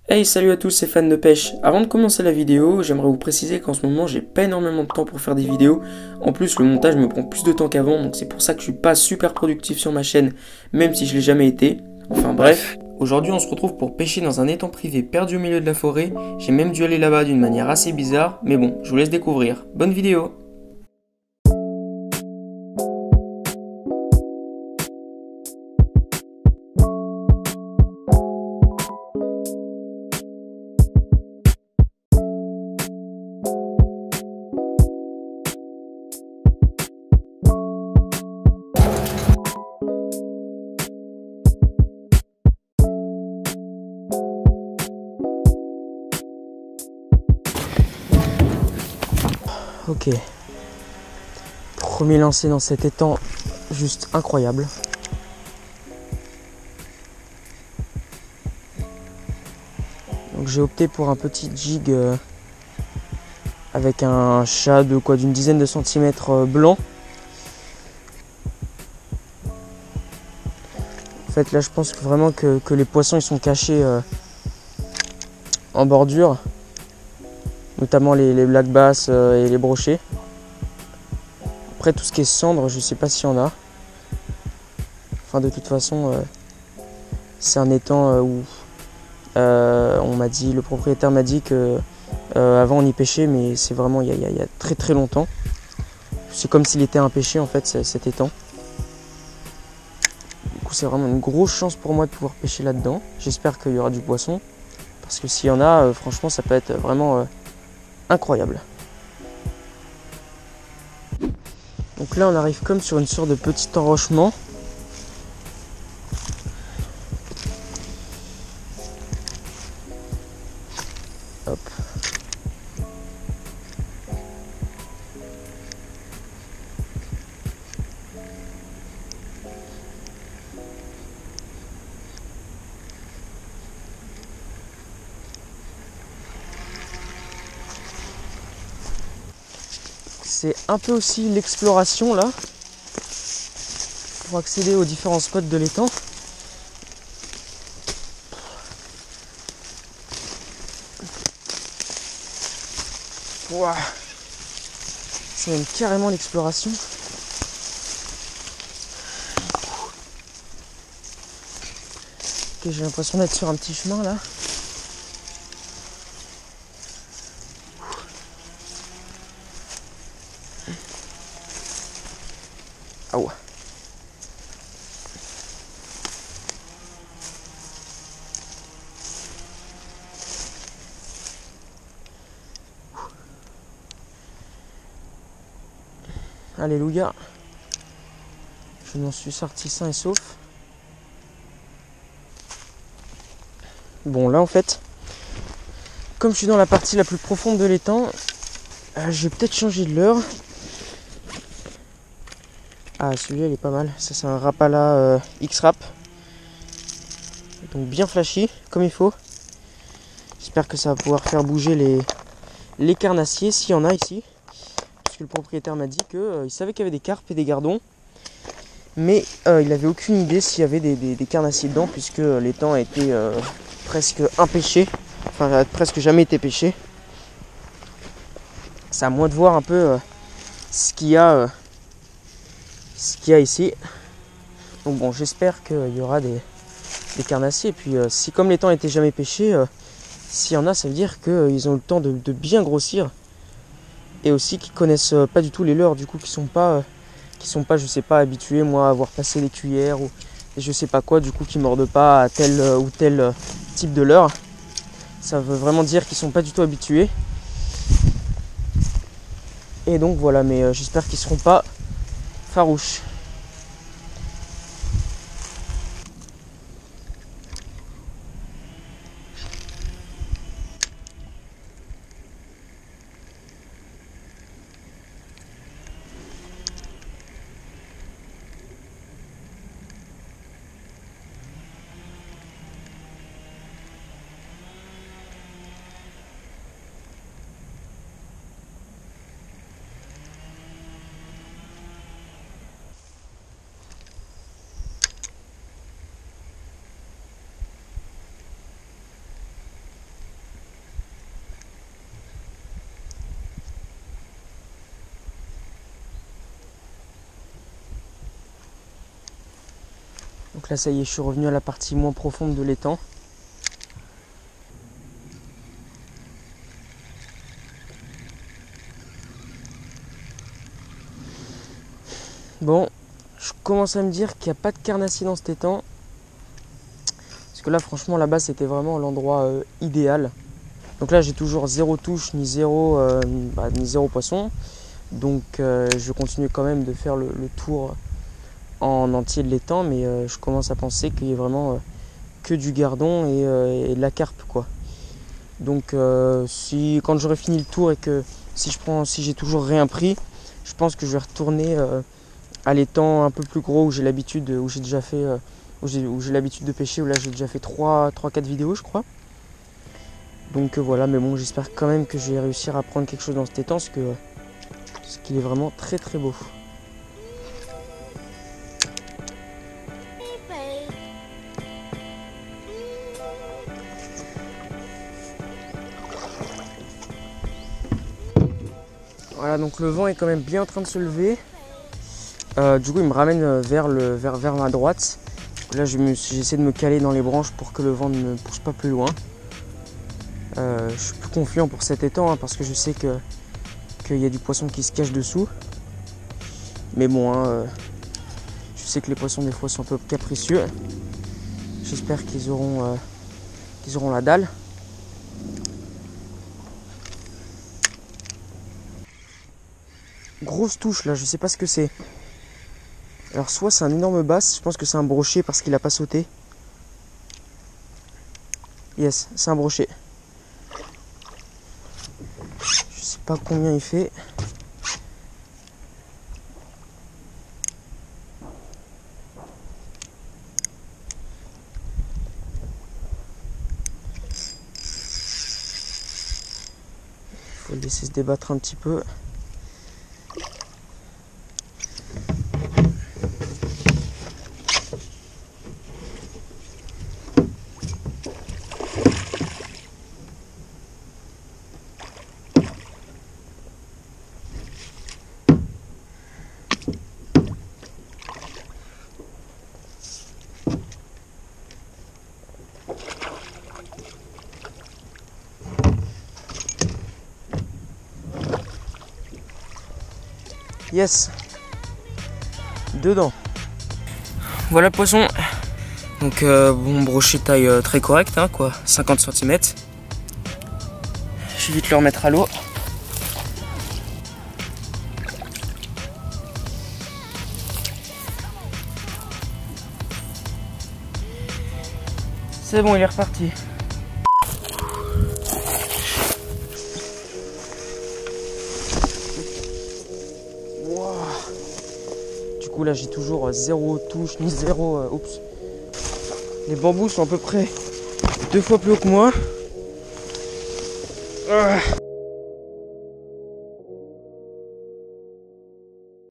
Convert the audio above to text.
Hey, salut à tous, c'est Fan de Pêche. Avant de commencer la vidéo, j'aimerais vous préciser qu'en ce moment, j'ai pas énormément de temps pour faire des vidéos. En plus, le montage me prend plus de temps qu'avant, donc c'est pour ça que je suis pas super productif sur ma chaîne, même si je l'ai jamais été. Enfin bref, aujourd'hui on se retrouve pour pêcher dans un étang privé perdu au milieu de la forêt. J'ai même dû aller là-bas d'une manière assez bizarre, mais bon, je vous laisse découvrir. Bonne vidéo! Ok, premier lancé dans cet étang, juste incroyable. Donc j'ai opté pour un petit jig avec un chat de quoi d'une dizaine de centimètres blanc. En fait là je pense vraiment que les poissons ils sont cachés en bordure, notamment les black bass et les brochets. Après tout ce qui est cendre, je sais pas s'il y en a. Enfin de toute façon c'est un étang où on m'a dit, le propriétaire m'a dit que avant on y pêchait, mais c'est vraiment il y a très très longtemps. C'est comme s'il était impêché en fait cet étang. Du coup c'est vraiment une grosse chance pour moi de pouvoir pêcher là-dedans. J'espère qu'il y aura du poisson, parce que s'il y en a, franchement ça peut être vraiment incroyable. Donc là on arrive comme sur une sorte de petit enrochement. Hop. C'est un peu aussi l'exploration là, pour accéder aux différents spots de l'étang. Wow. C'est même carrément l'exploration. Ok, j'ai l'impression d'être sur un petit chemin là. Ah ouais. Alléluia. Je m'en suis sorti sain et sauf. Bon là en fait, comme je suis dans la partie la plus profonde de l'étang, je vais peut-être changer de leurre. Ah celui-là il est pas mal. Ça c'est un Rapala X-Rap. Donc bien flashy, comme il faut. J'espère que ça va pouvoir faire bouger les carnassiers, s'il y en a ici. Parce que le propriétaire m'a dit qu'il savait qu'il y avait des carpes et des gardons. Mais il n'avait aucune idée s'il y avait des carnassiers dedans, puisque l'étang a été presque impêché. Enfin, presque jamais été pêché. C'est à moi de voir un peu ce qu'il y a ici. Donc bon, j'espère qu'il y aura des carnassiers. Et puis si comme l'étang n'était jamais pêché, s'il y en a, ça veut dire qu'ils ont eu le temps de bien grossir. Et aussi qu'ils connaissent pas du tout les leurres, du coup qui sont pas, je sais pas, habitués moi à avoir passé les cuillères ou je sais pas quoi, du coup qui mordent pas à tel ou tel type de leurre. Ça veut vraiment dire qu'ils sont pas du tout habitués. Et donc voilà, mais j'espère qu'ils seront pas farouches. Donc là ça y est, je suis revenu à la partie moins profonde de l'étang. Bon, je commence à me dire qu'il n'y a pas de carnassiers dans cet étang. Parce que là franchement là-bas c'était vraiment l'endroit idéal. Donc là j'ai toujours zéro touche ni zéro poisson. Donc je continue quand même de faire le tour en entier de l'étang. Mais je commence à penser qu'il y a vraiment que du gardon et de la carpe quoi. Donc quand j'aurai fini le tour et que si j'ai toujours rien pris, je pense que je vais retourner à l'étang un peu plus gros où j'ai l'habitude, où j'ai déjà fait, où j'ai l'habitude de pêcher, où là j'ai déjà fait 3-4 vidéos je crois. Donc voilà, mais bon, j'espère quand même que je vais réussir à prendre quelque chose dans cet étang parce qu'il est vraiment très très beau. Voilà, donc le vent est quand même bien en train de se lever. Du coup il me ramène vers ma droite. Là j'essaie de me caler dans les branches pour que le vent ne me pousse pas plus loin. Je suis plus confiant pour cet étang parce que je sais qu'il y a du poisson qui se cache dessous. Mais bon, je sais que les poissons des fois sont un peu capricieux. J'espère qu'ils auront la dalle. Grosse touche là, je sais pas ce que c'est. Alors soit c'est un énorme bass, je pense que c'est un brochet parce qu'il a pas sauté. Yes, c'est un brochet. Je sais pas combien il fait. Il faut le laisser se débattre un petit peu. Yes, dedans. Voilà le poisson. Donc bon, brochet taille très correcte quoi, 50 cm. Je vais vite le remettre à l'eau. C'est bon, il est reparti. Du coup là j'ai toujours zéro touche ni zéro. Oups. Les bambous sont à peu près 2 fois plus haut que moi.